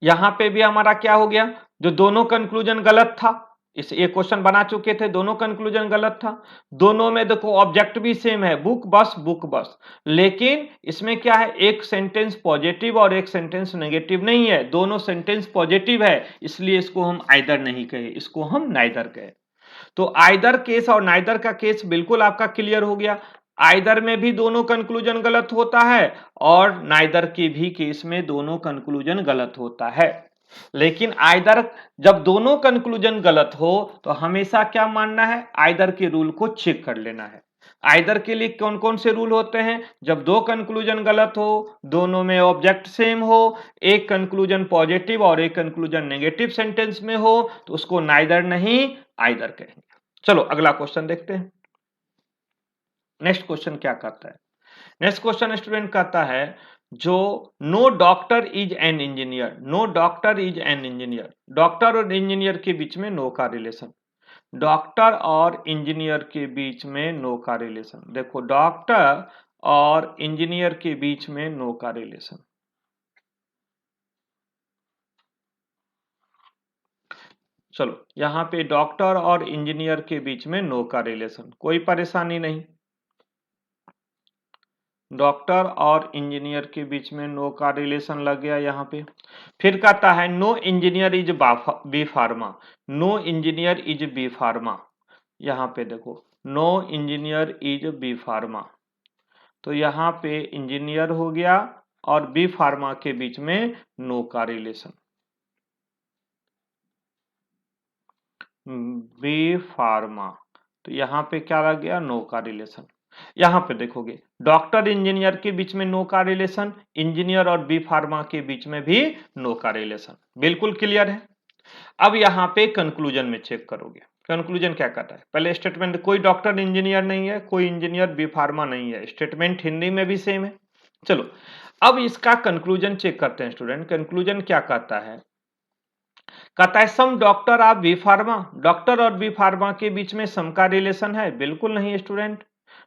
यहां पे भी हमारा क्या हो गया, जो दोनों कंक्लूजन गलत था, इस ये क्वेश्चन बना चुके थे, दोनों कंक्लूजन गलत था। दोनों में देखो ऑब्जेक्ट भी सेम है, बुक बस बुक बस। लेकिन इसमें क्या है, एक सेंटेंस पॉजिटिव और एक सेंटेंस नेगेटिव नहीं है, दोनों सेंटेंस पॉजिटिव है, इसलिए इसको हम आइदर नहीं कहे, इसको हम नाइदर कहे। तो आइदर केस और नाइदर का केस बिल्कुल आपका क्लियर हो गया। आइदर में भी दोनों कंक्लूजन गलत होता है और नाइदर के भी केस में दोनों कंक्लूजन गलत होता है। लेकिन आइदर जब दोनों कंक्लूजन गलत हो तो हमेशा क्या मानना है, आइदर के रूल को चेक कर लेना है। आइदर के लिए कौन कौन से रूल होते हैं, जब दो कंक्लूजन गलत हो, दोनों में ऑब्जेक्ट सेम हो, एक कंक्लूजन पॉजिटिव और एक कंक्लूजन नेगेटिव सेंटेंस में हो, तो उसको नाइदर नहीं आइदर कहेंगे। चलो अगला क्वेश्चन देखते हैं। नेक्स्ट क्वेश्चन क्या कहता है, नेक्स्ट क्वेश्चन स्टूडेंट कहता है, जो no doctor is an engineer, no doctor is an engineer, doctor और इंजीनियर के बीच में नो का रिलेशन, डॉक्टर और इंजीनियर के बीच में नो का रिलेशन। देखो डॉक्टर और इंजीनियर के बीच में नो का रिलेशन, चलो यहां पे डॉक्टर और इंजीनियर के बीच में नो का रिलेशन, कोई परेशानी नहीं। डॉक्टर और इंजीनियर के बीच में नो का रिलेशन लग गया यहां पे। फिर कहता है no engineer is B pharma, no engineer is B pharma. यहां पे देखो no engineer is B pharma, तो यहां पे इंजीनियर हो गया और बी फार्मा के बीच में नो का रिलेशन, बी फार्मा, तो यहां पे क्या लग गया, नो का रिलेशन। यहां पे देखोगे डॉक्टर इंजीनियर के बीच में नो का रिलेशन, इंजीनियर और बी फार्मा के बीच में भी नो का रिलेशन, बिल्कुल क्लियर है। अब यहां पे कंक्लूजन में चेक करोगे, कंक्लूजन क्या कहता है, पहले स्टेटमेंट, कोई डॉक्टर इंजीनियर नहीं है, कोई इंजीनियर बी फार्मा नहीं है, स्टेटमेंट हिंदी में भी सेम है। चलो अब इसका कंक्लूजन चेक करते हैं स्टूडेंट। कंक्लूजन क्या कहता है, कहता है some doctor of B pharma, doctor और बी फार्मा के बीच में सम का रिलेशन है, बिल्कुल नहीं स्टूडेंट।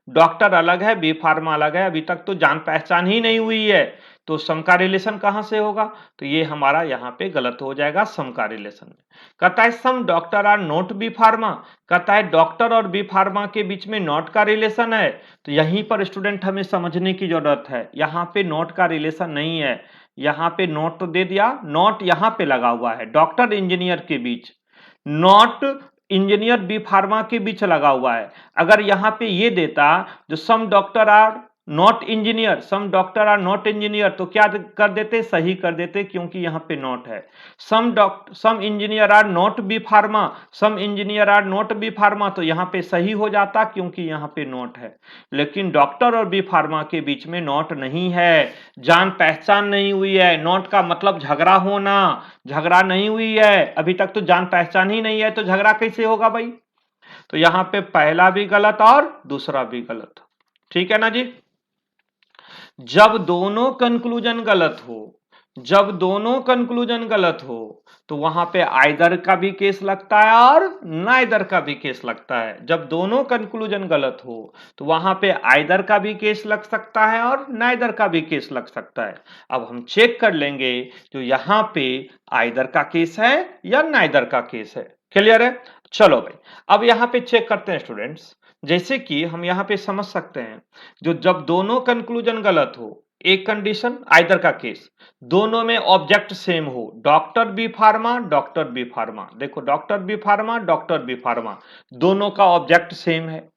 डॉक्टर अलग है, बी फार्मा अलग है, अभी तक तो जान पहचान ही नहीं हुई है, तो सम का रिलेशन कहां से होगा? तो ये हमारा यहाँ पे गलत हो जाएगा सम का रिलेशन में। कहता है some doctor are not B pharma, कहता है डॉक्टर और बी फार्मा के बीच में नॉट का रिलेशन है, तो यहीं पर स्टूडेंट हमें समझने की जरूरत है, यहाँ पे नॉट का रिलेशन नहीं है, यहाँ पे नॉट तो दे दिया, नॉट यहाँ पे लगा हुआ है, डॉक्टर इंजीनियर के बीच, नॉट इंजीनियर बी फार्मा के बीच लगा हुआ है। अगर यहाँ पे ये देता जो some doctor are not engineer, some doctor are not engineer, तो क्या कर देते? सही कर देते, क्योंकि यहाँ पे नॉट है। Some engineer are not B pharma, some engineer are not B pharma, तो यहाँ पे सही हो जाता क्योंकि यहाँ पे नॉट है। लेकिन डॉक्टर और बी फार्मा के बीच में नॉट नहीं है, जान पहचान नहीं हुई है। नॉट का मतलब झगड़ा होना, झगड़ा नहीं हुई है, अभी तक तो जान पहचान ही नहीं है, तो झगड़ा कैसे होगा भाई? तो यहाँ पे पहला भी गलत और दूसरा भी गलत, ठीक है ना जी। जब दोनों कंक्लूजन गलत हो, जब दोनों कंक्लूजन गलत हो, तो वहां पे आइदर का भी केस लगता है और नाइदर का भी केस लगता है। जब दोनों कंक्लूजन गलत हो तो वहां पे आइदर का भी केस लग सकता है और नाइदर का भी केस लग सकता है। अब हम चेक कर लेंगे जो यहाँ पे आइदर का केस है या नाइदर का केस है। क्लियर है? चलो भाई, अब यहाँ पे चेक करते हैं स्टूडेंट्स। जैसे कि हम यहाँ पे समझ सकते हैं, जो जब दोनों कंक्लूजन गलत हो, एक कंडीशन आइदर का केस, दोनों में ऑब्जेक्ट सेम हो, doctor B pharma, doctor B pharma, देखो doctor B pharma, doctor B pharma, दोनों का ऑब्जेक्ट सेम है,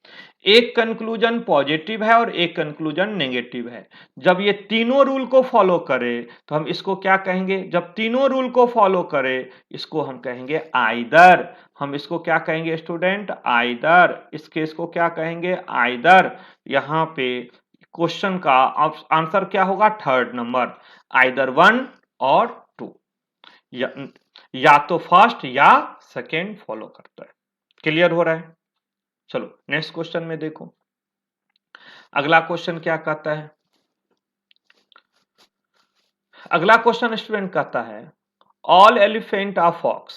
एक कंक्लूजन पॉजिटिव है और एक कंक्लूजन नेगेटिव है। जब ये तीनों रूल को फॉलो करे तो हम इसको क्या कहेंगे? जब तीनों रूल को फॉलो करे इसको हम कहेंगे आइदर। हम इसको क्या कहेंगे स्टूडेंट? आइदर। इस केस को क्या कहेंगे? आइदर। यहाँ पे क्वेश्चन का आंसर क्या होगा? थर्ड नंबर, आइदर 1 और 2, या तो फर्स्ट या सेकेंड फॉलो करता है। क्लियर हो रहा है? चलो नेक्स्ट क्वेश्चन में देखो, अगला क्वेश्चन क्या कहता है। अगला क्वेश्चन स्टूडेंट कहता है all elephant are fox,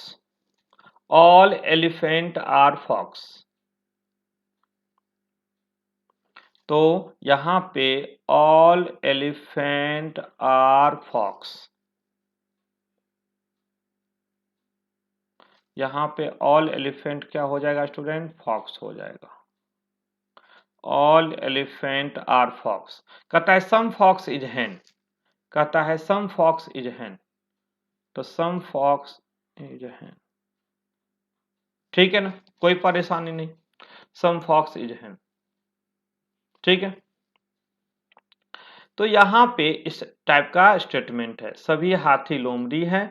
all elephant are fox. तो यहां पे ऑल एलिफेंट आर फॉक्स, यहां पे ऑल एलिफेंट क्या हो जाएगा स्टूडेंट? फॉक्स हो जाएगा। All elephant are fox. कहता है सम फॉक्स इज हैन, कहता है सम फॉक्स इज हैन, तो सम फॉक्स इज हैन, ठीक है ना, कोई परेशानी नहीं, सम फॉक्स इज हैन, ठीक है। तो यहां पे इस टाइप का स्टेटमेंट है, सभी हाथी लोमड़ी है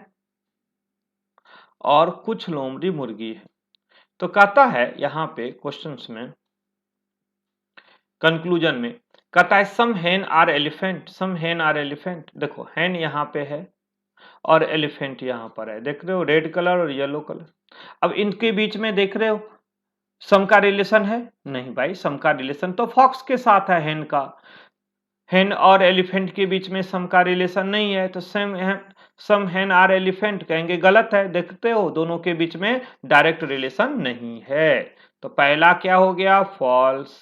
और कुछ लोमड़ी मुर्गी है। तो कहता है यहां पे क्वेश्चंस में कंक्लूजन में, कहता है some hen are elephant, some hen are elephant. देखो हैन यहां पे है और एलिफेंट यहां पर है, देख रहे हो रेड कलर और येलो कलर। अब इनके बीच में देख रहे हो सम का रिलेशन है? नहीं भाई, सम का रिलेशन तो फॉक्स के साथ है हैन का, हैन और एलिफेंट के बीच में सम का रिलेशन नहीं है, तो सम हैन आर एलिफेंट कहेंगे गलत है। देखते हो दोनों के बीच में डायरेक्ट रिलेशन नहीं है, तो पहला क्या हो गया? फॉल्स।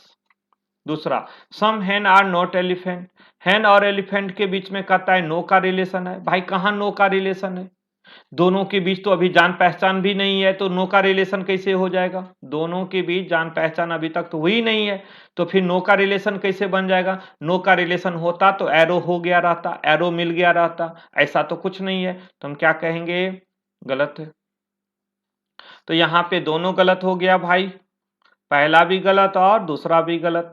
दूसरा सम हैन आर नॉट एलिफेंट, हैन और एलिफेंट के बीच में कहता है नो का रिलेशन है। भाई कहां नो का रिलेशन है? दोनों के बीच तो अभी जान पहचान भी नहीं है, तो नो का रिलेशन कैसे हो जाएगा? दोनों के बीच जान पहचान अभी तक तो हुई नहीं है, तो फिर नो का रिलेशन कैसे बन जाएगा? नो का रिलेशन होता तो एरो हो गया रहता, एरो मिल गया रहता, ऐसा तो कुछ नहीं है, तो हम क्या कहेंगे? गलत है। तो यहां पे दोनों गलत हो गया भाई, पहला भी गलत और दूसरा भी गलत।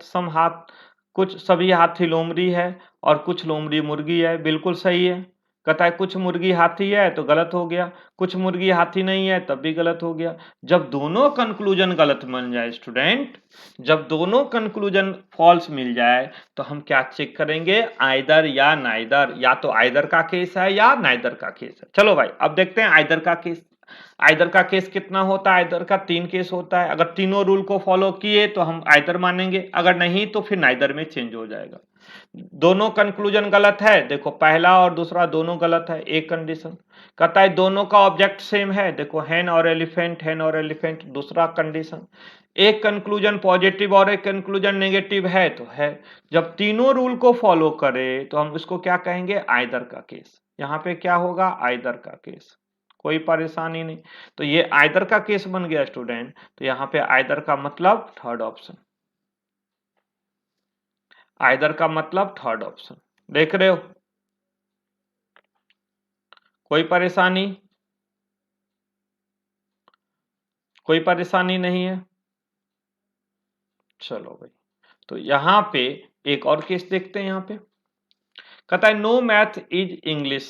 कुछ सभी हाथी लोमड़ी है और कुछ लोमड़ी मुर्गी है, बिल्कुल सही है। कहता है कुछ मुर्गी हाथी है तो गलत हो गया, कुछ मुर्गी हाथी नहीं है तब भी गलत हो गया। जब दोनों कंक्लूजन गलत बन जाए स्टूडेंट, जब दोनों कंक्लूजन फॉल्स मिल जाए तो हम क्या चेक करेंगे? आइदर या नाइदर, या तो आइदर का केस है या नाइदर का केस है। चलो भाई अब देखते हैं आइदर का केस। आइदर का केस कितना होता है? आइदर का 3 केस होता है। अगर तीनों रूल को फॉलो किए तो हम आइदर मानेंगे, अगर नहीं तो फिर नाइदर में चेंज हो जाएगा। दोनों कंक्लूजन गलत है, देखो पहला और दूसरा दोनों गलत है, एक कंडीशन। कहता है दोनों का ऑब्जेक्ट सेम है, देखो हैन और एलिफेंट, दूसरा कंडीशन। एक कंक्लूजन पॉजिटिव और एक कंक्लूजन नेगेटिव है तो है। जब तीनों रूल को फॉलो करे तो हम इसको क्या कहेंगे? आइदर का केस। यहाँ पे क्या होगा? आइदर का केस, कोई परेशानी नहीं। तो ये आइदर का केस बन गया स्टूडेंट। तो यहाँ पे आइदर का मतलब थर्ड ऑप्शन, आइदर का मतलब थर्ड ऑप्शन। देख रहे हो? कोई परेशानी? कोई परेशानी नहीं है? चलो भाई, तो यहां पे एक और केस देखते हैं। यहां पे कहता है नो मैथ इज इंग्लिश,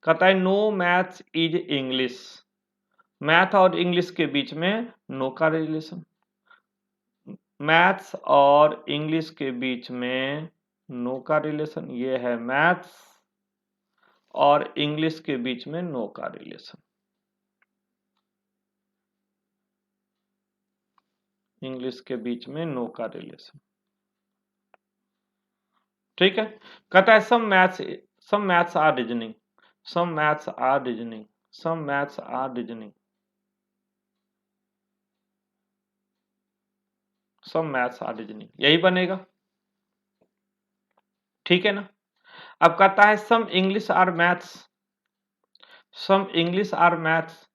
कहता है no math is English. Math और इंग्लिश के बीच में नो का रिलेशन, मैथ्स और इंग्लिश के बीच में नो का रिलेशन, ये है मैथ्स और इंग्लिश के बीच में नो का रिलेशन, इंग्लिश के बीच में नो का रिलेशन। ठीक है। कहता है some maths are reasoning, some maths are reasoning, some maths are reasoning, some maths are reasoning, यही बनेगा। ठीक है ना? अब कहता है some English are maths, some English are maths,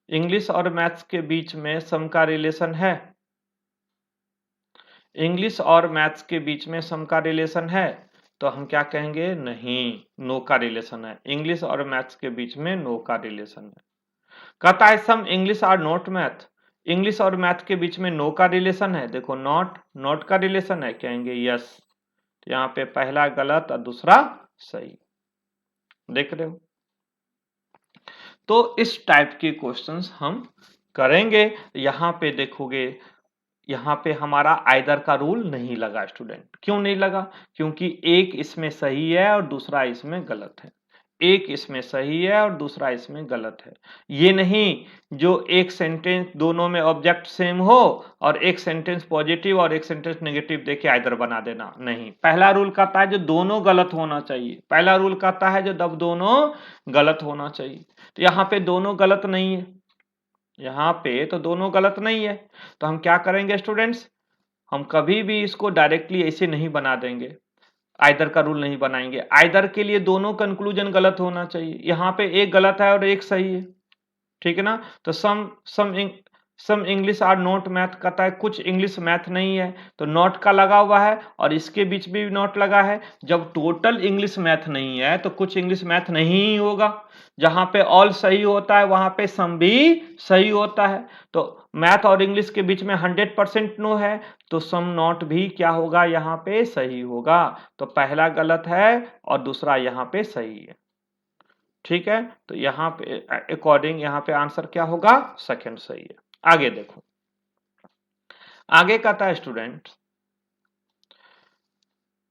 English और मैथ्स के बीच में सम का रिलेशन है, इंग्लिश और मैथ्स के बीच में सम का रिलेशन है। तो हम क्या कहेंगे? नहीं, नो का रिलेशन है, इंग्लिश और मैथ्स के बीच में नो का रिलेशन है। कहता है some English are not math, English और मैथ के बीच में नो का रिलेशन है, देखो नॉट, नॉट का रिलेशन है, कहेंगे यस। तो यहाँ पे पहला गलत और दूसरा सही। देख रहे हो? तो इस टाइप के क्वेश्चंस हम करेंगे। यहाँ पे देखोगे, यहाँ पे हमारा आइदर का रूल नहीं लगा स्टूडेंट। क्यों नहीं लगा? क्योंकि एक इसमें सही है और दूसरा इसमें गलत है, एक इसमें सही है और दूसरा इसमें गलत है। ये नहीं जो एक सेंटेंस दोनों में ऑब्जेक्ट सेम हो और एक सेंटेंस पॉजिटिव और एक सेंटेंस नेगेटिव देके आइदर बना देना, नहीं। पहला रूल कहता है जो दोनों गलत होना चाहिए, पहला रूल कहता है जो जब दोनों गलत होना चाहिए। तो यहाँ पे दोनों गलत नहीं है, यहाँ पे तो दोनों गलत नहीं है। तो हम क्या करेंगे स्टूडेंट्स? हम कभी भी इसको डायरेक्टली ऐसे नहीं बना देंगे, आइदर का रूल नहीं बनाएंगे। आइदर के लिए दोनों कंक्लूजन गलत होना चाहिए, यहाँ पे एक गलत है और एक सही है। ठीक है ना? तो some English are not math, कहता है कुछ इंग्लिश मैथ नहीं है, तो नॉट का लगा हुआ है और इसके बीच भी नॉट लगा है। जब टोटल इंग्लिश मैथ नहीं है तो कुछ इंग्लिश मैथ नहीं होगा। जहां पे ऑल सही होता है वहां पे सम भी सही होता है। तो मैथ और इंग्लिश के बीच में 100% नो है, तो सम नॉट भी क्या होगा? यहाँ पे सही होगा। तो पहला गलत है और दूसरा यहाँ पे सही है। ठीक है, तो यहाँ पे अकॉर्डिंग यहाँ पे आंसर क्या होगा? सेकंड सही है। आगे देखो, आगे कहता है स्टूडेंट,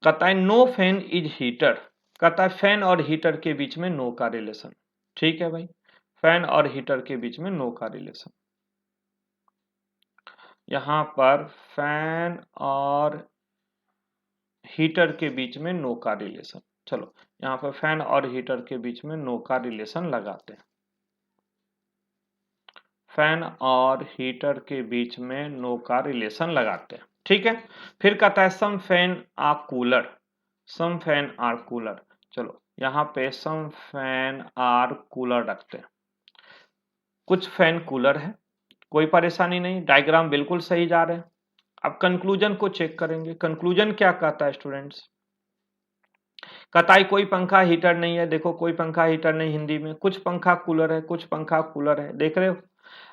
कहता है नो फैन इज हीटर, कहता है फैन और हीटर के बीच में नो का रिलेशन। ठीक है भाई, फैन और हीटर के बीच में नो का रिलेशन। यहां पर फैन और हीटर के बीच में नो का रिलेशन। चलो यहाँ पर फैन और हीटर के बीच में नो का रिलेशन लगाते हैं। फैन और हीटर के बीच में नो का रिलेशन लगाते हैं। ठीक है, फिर कहता है some fan are cooler, some fan are cooler. चलो यहाँ पे सम फैन आर कूलर रखते हैं। कुछ फैन कूलर है, कोई परेशानी नहीं, डायग्राम बिल्कुल सही जा रहे हैं। अब कंक्लूजन को चेक करेंगे। कंक्लूजन क्या कहता है स्टूडेंट्स? कहता है कोई पंखा हीटर नहीं है, देखो कोई पंखा हीटर नहीं हिंदी में, कुछ पंखा कूलर है, कुछ पंखा कूलर है, देख रहे हो?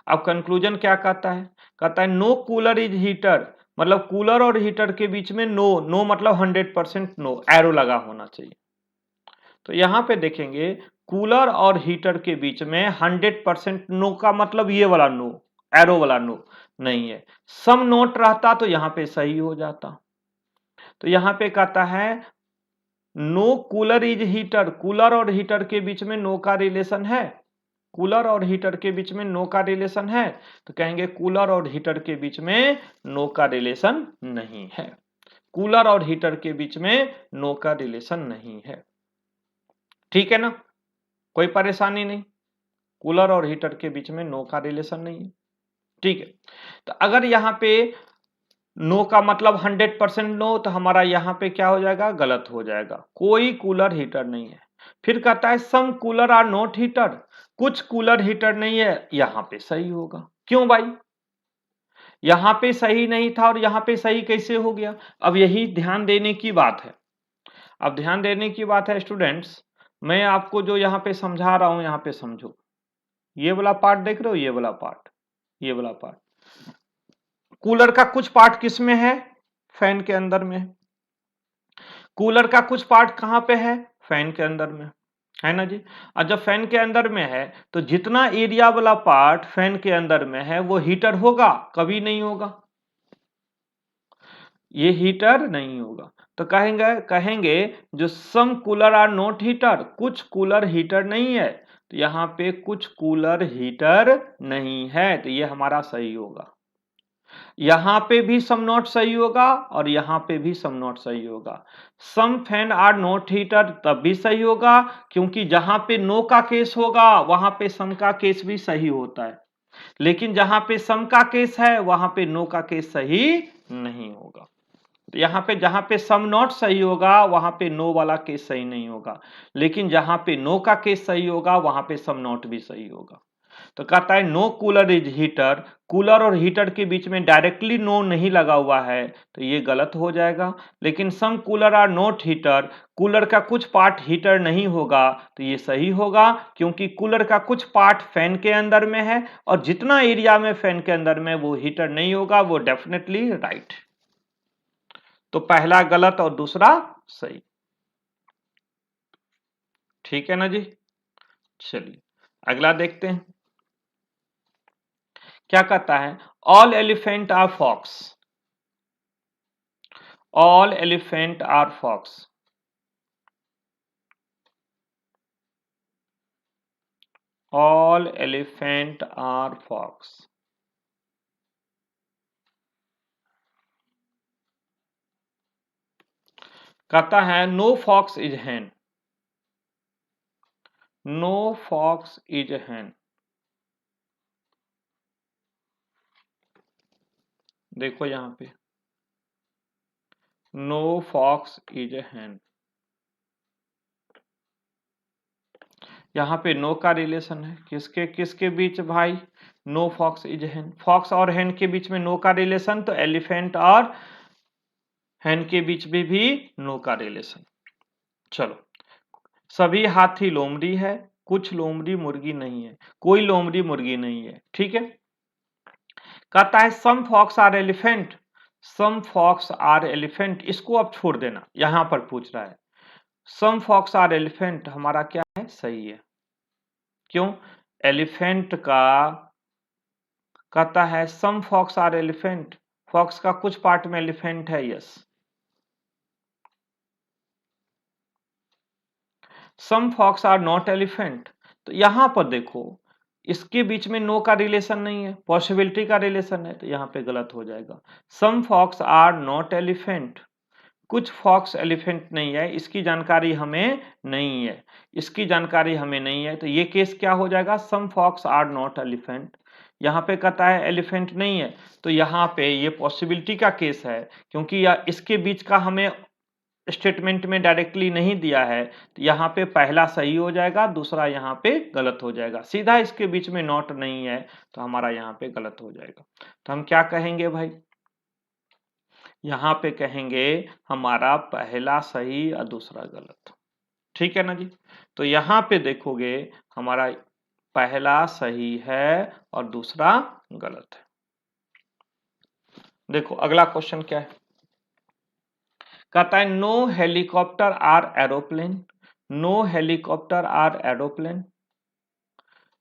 अब कंक्लूजन क्या कहता है? कहता है नो कूलर इज हीटर, मतलब कूलर और हीटर के बीच में नो, नो मतलब 100% नो, एरो लगा होना चाहिए। तो यहां पे देखेंगे कूलर और हीटर के बीच में 100% नो का मतलब ये वाला नो, एरो वाला नो नहीं है। सम नोट रहता तो यहां पे सही हो जाता। तो यहां पे कहता है no cooler is heater, cooler और हीटर के बीच में नो का रिलेशन है। कूलर और हीटर के बीच में नो का रिलेशन है, तो कहेंगे कूलर और हीटर के बीच में नो का रिलेशन नहीं है। कूलर और हीटर के बीच में नो का रिलेशन नहीं है। ठीक है ना, कोई परेशानी नहीं, कूलर और हीटर के बीच में नो का रिलेशन नहीं है। ठीक है, तो अगर यहां पे नो का मतलब 100% नो, तो हमारा यहां पे क्या हो जाएगा, गलत हो जाएगा, कोई कूलर हीटर नहीं है। फिर कहता है सम कूलर आर नॉट हीटर, कुछ कूलर हीटर नहीं है, यहां पे सही होगा। क्यों भाई, यहां पे सही नहीं था और यहां पे सही कैसे हो गया? अब यही ध्यान देने की बात है। अब ध्यान देने की बात है स्टूडेंट्स, मैं आपको जो यहां पे समझा रहा हूं, यहां पे समझो। ये वाला पार्ट देख रहे हो, ये वाला पार्ट, ये वाला पार्ट, कूलर का कुछ पार्ट किस में है, फैन के अंदर में। कूलर का कुछ पार्ट कहां पे है, फैन के अंदर में, है ना जी। और जब फैन के अंदर में है तो जितना एरिया वाला पार्ट फैन के अंदर में है वो हीटर होगा, कभी नहीं होगा, ये हीटर नहीं होगा। तो कहेंगे कहेंगे जो सम कूलर आर नॉट हीटर, कुछ कूलर हीटर नहीं है, तो यहां पे कुछ कूलर हीटर नहीं है, तो ये हमारा सही होगा। यहां पे भी सम नॉट सही होगा और यहां पे भी सम नॉट सही होगा। सम फैन आर नॉट हीटर तब भी सही होगा, क्योंकि जहां पे नो का केस होगा वहां पे सम का केस भी सही होता है, लेकिन जहां पे सम का केस है वहां पे नो का केस सही नहीं होगा। तो यहाँ पे जहां पे सम नॉट सही होगा वहां पे नो वाला केस सही नहीं होगा, लेकिन जहां पे नो का केस सही होगा वहां पे सम नॉट भी सही होगा। तो कहता है no cooler is heater, cooler और हीटर के बीच में डायरेक्टली नो नहीं लगा हुआ है, तो ये गलत हो जाएगा। लेकिन some cooler are not heater, cooler का कुछ पार्ट हीटर नहीं होगा, तो ये सही होगा, क्योंकि कूलर का कुछ पार्ट फैन के अंदर में है और जितना एरिया में फैन के अंदर में वो हीटर नहीं होगा, वो डेफिनेटली राइट। तो पहला गलत और दूसरा सही। ठीक है ना जी, चलिए अगला देखते हैं क्या कहता है। All elephant are fox, all elephant are fox, all elephant are fox. कहता है no fox is hen, no fox is hen. देखो यहां पे नो फॉक्स इज हैन, यहाँ पे नो का रिलेशन है, किसके किसके बीच भाई, no fox is hen, fox और हैन के बीच में नो का रिलेशन, तो एलिफेंट और हैन के बीच में भी नो का रिलेशन। चलो, सभी हाथी लोमड़ी है, कुछ लोमड़ी मुर्गी नहीं है, कोई लोमड़ी मुर्गी नहीं है। ठीक है, कहता है some fox are elephant, some fox are elephant, इसको अब छोड़ देना, यहां पर पूछ रहा है सम फॉक्स आर एलिफेंट, हमारा क्या है, सही है। क्यों, एलिफेंट का कहता है some fox are elephant, fox का कुछ पार्ट में एलिफेंट है, yes. Some fox are not elephant, तो यहां पर देखो इसके बीच में नो का रिलेशन नहीं है, पॉसिबिलिटी का रिलेशन है, तो यहां पे गलत हो जाएगा। सम फॉक्स आर नॉट एलिफेंट, कुछ फॉक्स एलिफेंट नहीं है, इसकी जानकारी हमें नहीं है, इसकी जानकारी हमें नहीं है, तो ये केस क्या हो जाएगा, सम फॉक्स आर नॉट एलिफेंट। यहाँ पे कहता है एलिफेंट नहीं है, तो यहाँ पे ये पॉसिबिलिटी का केस है, क्योंकि इसके बीच का हमें स्टेटमेंट में डायरेक्टली नहीं दिया है, तो यहाँ पे पहला सही हो जाएगा, दूसरा यहाँ पे गलत हो जाएगा, सीधा इसके बीच में नॉट नहीं है, तो हमारा यहाँ पे गलत हो जाएगा। तो हम क्या कहेंगे भाई, यहाँ पे कहेंगे हमारा पहला सही और दूसरा गलत। ठीक है ना जी, तो यहाँ पे देखोगे हमारा पहला सही है और दूसरा गलत है। देखो अगला क्वेश्चन क्या है, कहता है no helicopter are aeroplane, no helicopter are aeroplane.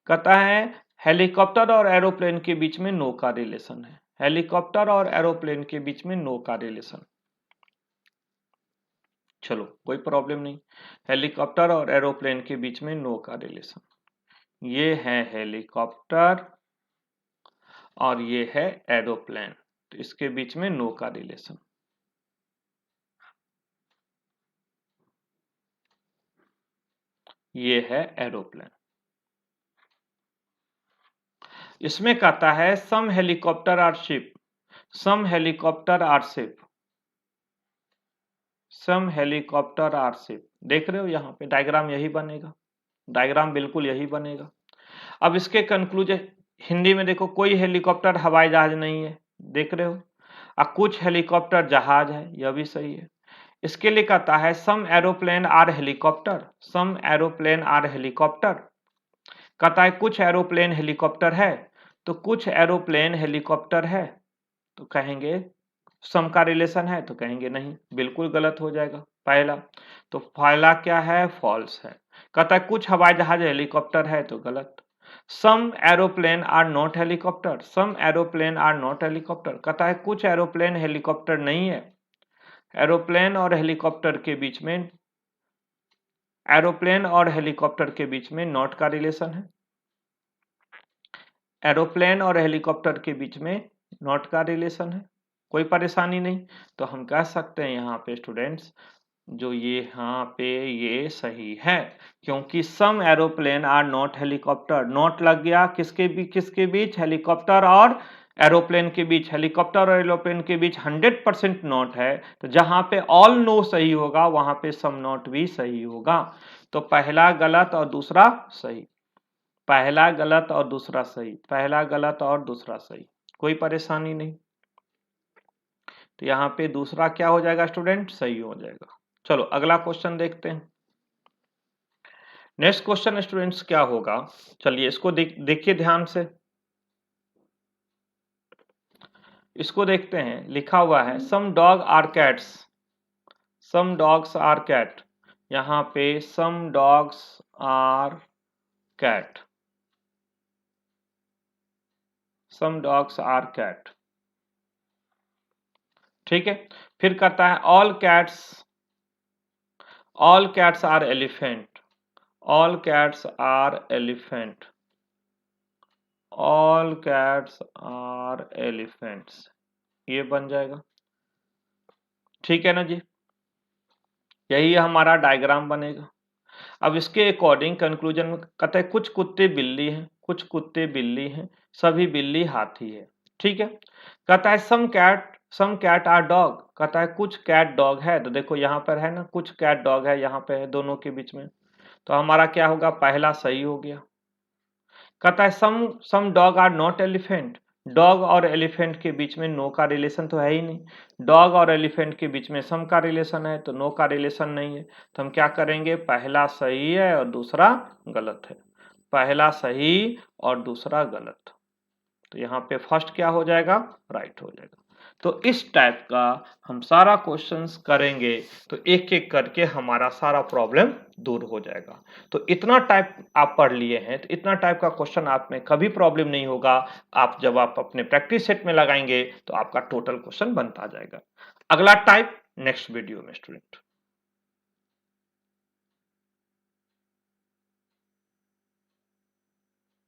कहता है हेलीकॉप्टर और एरोप्लेन के बीच में नो का रिलेशन है, हेलीकॉप्टर और एरोप्लेन के बीच में नो का रिलेशन। चलो कोई प्रॉब्लम नहीं, हेलीकॉप्टर और एरोप्लेन के बीच में नो का रिलेशन। ये है हेलीकॉप्टर और ये है एरोप्लेन, तो इसके बीच में नो का रिलेशन। ये है एरोप्लेन। इसमें कहता है some helicopter are ship, some helicopter are ship, some helicopter are ship. देख रहे हो यहाँ पे डायग्राम यही बनेगा, डायग्राम बिल्कुल यही बनेगा। अब इसके कंक्लूजन हिंदी में देखो, कोई हेलीकॉप्टर हवाई जहाज नहीं है, देख रहे हो। अब कुछ हेलीकॉप्टर जहाज है, यह भी सही है। इसके लिए कहता है सम aeroplane are helicopter, some aeroplane are helicopter. कहता है कुछ एरोप्लेन हेलीकॉप्टर है, तो कुछ एरोप्लेन हेलीकॉप्टर है, तो कहेंगे सम का रिलेशन है, तो कहेंगे नहीं, बिल्कुल गलत हो जाएगा पहला। तो पहला क्या है, फॉल्स है। कहता है कुछ हवाई जहाज हेलीकॉप्टर है, तो गलत। Some aeroplane are not helicopter, some aeroplane are not helicopter. कहता है कुछ एरोप्लेन हेलीकॉप्टर नहीं है। एरोप्लेन और हेलीकॉप्टर के बीच में, एरोप्लेन और हेलीकॉप्टर के बीच में नॉट का रिलेशन है। एरोप्लेन और हेलीकॉप्टर के बीच में नॉट का रिलेशन है, कोई परेशानी नहीं। तो हम कह सकते हैं यहाँ पे स्टूडेंट्स, जो ये यहाँ पे ये सही है, क्योंकि some aeroplane are not helicopter. Not लग गया किसके बीच, हेलीकॉप्टर और एरोप्लेन के बीच। हेलीकॉप्टर और एरोप्लेन के बीच 100% नॉट है, तो जहां पे ऑल नो सही होगा वहां पे सम नॉट भी सही होगा। तो पहला गलत और दूसरा सही, पहला गलत और दूसरा सही, पहला गलत और दूसरा सही, कोई परेशानी नहीं। तो यहाँ पे दूसरा क्या हो जाएगा स्टूडेंट, सही हो जाएगा। चलो अगला क्वेश्चन देखते हैं। नेक्स्ट क्वेश्चन स्टूडेंट्स क्या होगा, चलिए इसको देखिए ध्यान से, इसको देखते हैं। लिखा हुआ है some dog are cats, some dogs are cat. यहाँ पे some dogs are cat, some dogs are cat, ठीक है। फिर कहता है all cats are elephant, all cats are elephant, all cats are elephants, ये बन जाएगा, ठीक है ना जी। यही हमारा डायग्राम बनेगा। अब इसके अकॉर्डिंग कंक्लूजन में कहते हैं कुछ कुत्ते बिल्ली हैं, कुछ कुत्ते बिल्ली हैं, सभी बिल्ली हाथी है, ठीक है। कहता है सम कैट आर डॉग। कहता है कुछ कैट डॉग है, तो देखो यहाँ पर है ना, कुछ कैट डॉग है, यहाँ पे है दोनों के बीच में, तो हमारा क्या होगा, पहला सही हो गया। कहता है some dog are not elephant. Dog और एलिफेंट के बीच में नो का रिलेशन तो है ही नहीं। डॉग और एलिफेंट के बीच में सम का रिलेशन है, तो नो का रिलेशन नहीं है। तो हम क्या करेंगे, पहला सही है और दूसरा गलत है, पहला सही और दूसरा गलत। तो यहाँ पे फर्स्ट क्या हो जाएगा, राइट हो जाएगा। तो इस टाइप का हम सारा क्वेश्चंस करेंगे, तो एक एक करके हमारा सारा प्रॉब्लम दूर हो जाएगा। तो इतना टाइप आप पढ़ लिए हैं, तो इतना टाइप का क्वेश्चन आप में कभी प्रॉब्लम नहीं होगा। आप जब आप अपने प्रैक्टिस सेट में लगाएंगे तो आपका टोटल क्वेश्चन बनता जाएगा। अगला टाइप नेक्स्ट वीडियो में स्टूडेंट।